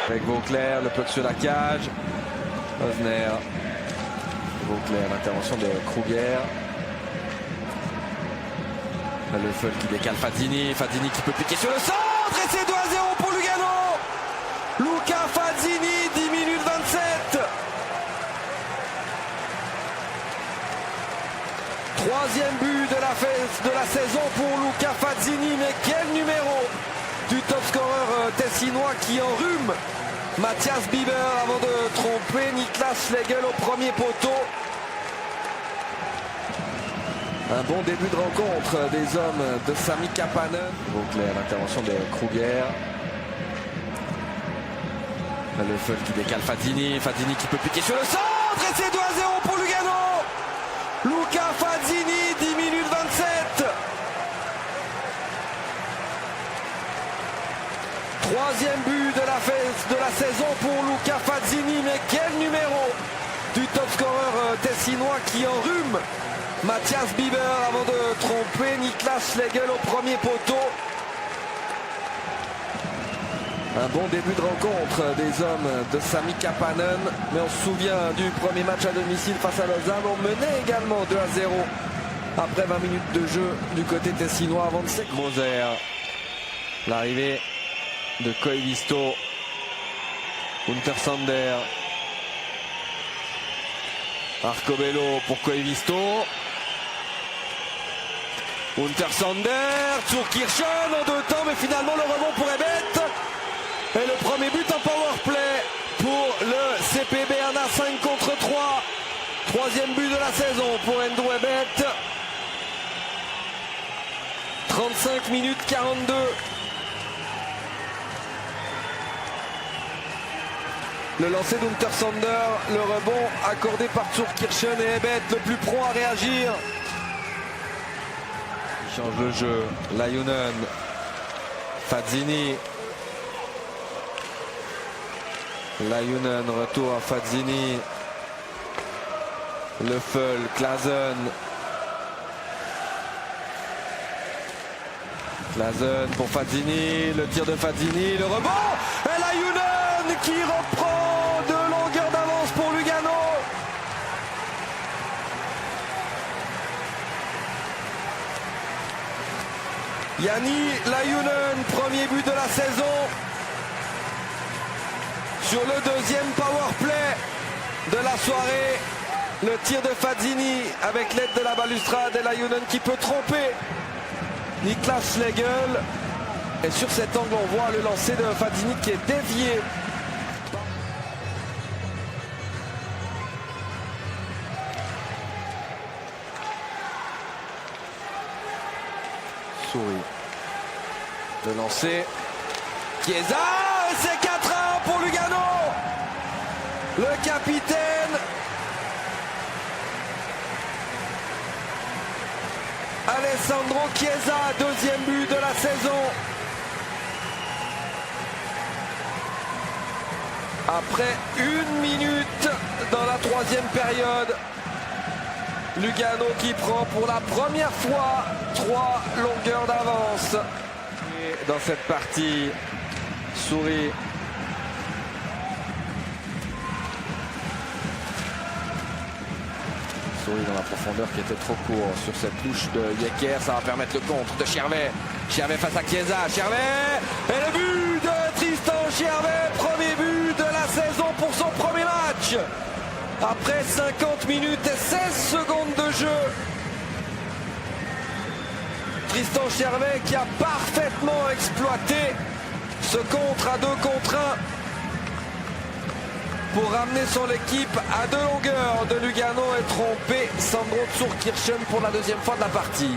Avec Vauclair, le puck sur la cage. Osner. Vauclair, l'intervention de Kruger. Le Feul qui décale Fazzini. Fazzini qui peut piquer sur le centre. Et c'est 2-0 pour Lugano. Luca Fazzini, 10 minutes 27. Troisième but de la saison pour Luca Fazzini. Mais quel numéro du top scorer tessinois qui enrhume Mathias Bieber avant de tromper Niklas Schlegel au premier poteau. Un bon début de rencontre des hommes de Sami Kapanen. Vauclair, l'intervention de Kruger. Le Feul qui décale Fazzini. Fazzini qui peut piquer sur le centre. Et c'est 2-0 pour Lugano. Luca Fazzini, 10 minutes 27. Troisième but de la saison pour Luca Fazzini. Mais quel numéro du top scorer tessinois qui enrhume Mathias Bieber avant de tromper Niklas Schlegel au premier poteau. Un bon début de rencontre des hommes de Sami Kapanen. Mais on se souvient du premier match à domicile face à Lausanne. On menait également 2-0 après 20 minutes de jeu du côté tessinois avant de s'écrouler. Moser. L'arrivée de Koivisto. Untersander. Arcobello pour Koivisto. Untersander sur Kirchen en deux temps, mais finalement le rebond pour Ebet. Et le premier but en powerplay pour le CP Berna, 5 contre 3. Troisième but de la saison pour Andrew Ebet. 35 minutes 42. Le lancer d'Untersander, le rebond accordé par Zurkirchen et Ebet, le plus prompt à réagir. Il change le jeu, Lajunen, Fazzini. Lajunen, retour à Fazzini. Le Feul, Klazen. Klazen pour Fazzini, le tir de Fazzini, le rebond. Et Lajunen qui reprend de longueur d'avance pour Lugano. Jani Lajunen, premier but de la saison. Sur le deuxième powerplay de la soirée, le tir de Fazzini avec l'aide de la balustrade et Lajunen qui peut tromper Niklas Schlegel. Et sur cet angle, on voit le lancer de Fazzini qui est dévié. Souris. Le lancer. Chiesa, et c'est 4-1 pour Lugano. Le capitaine Alessandro Chiesa, deuxième but de la saison. Après 1 minute dans la troisième période, Lugano qui prend pour la première fois 3 longueurs d'avance. Et dans cette partie, Souris. Souris dans la profondeur qui était trop court sur cette touche de Yecker. Ça va permettre le contre de Chervet. Chervet face à Chiesa. Chervet. Et le but de Tristan Chervet. Premier but de la saison pour son premier match. Après 50 minutes et 16 secondes de jeu. Tristan Chervet qui a parfaitement exploité ce contre à 2 contre 1. pour ramener son équipe à 2 longueurs de Lugano et tromper Sandro Zurkirchen pour la deuxième fois de la partie.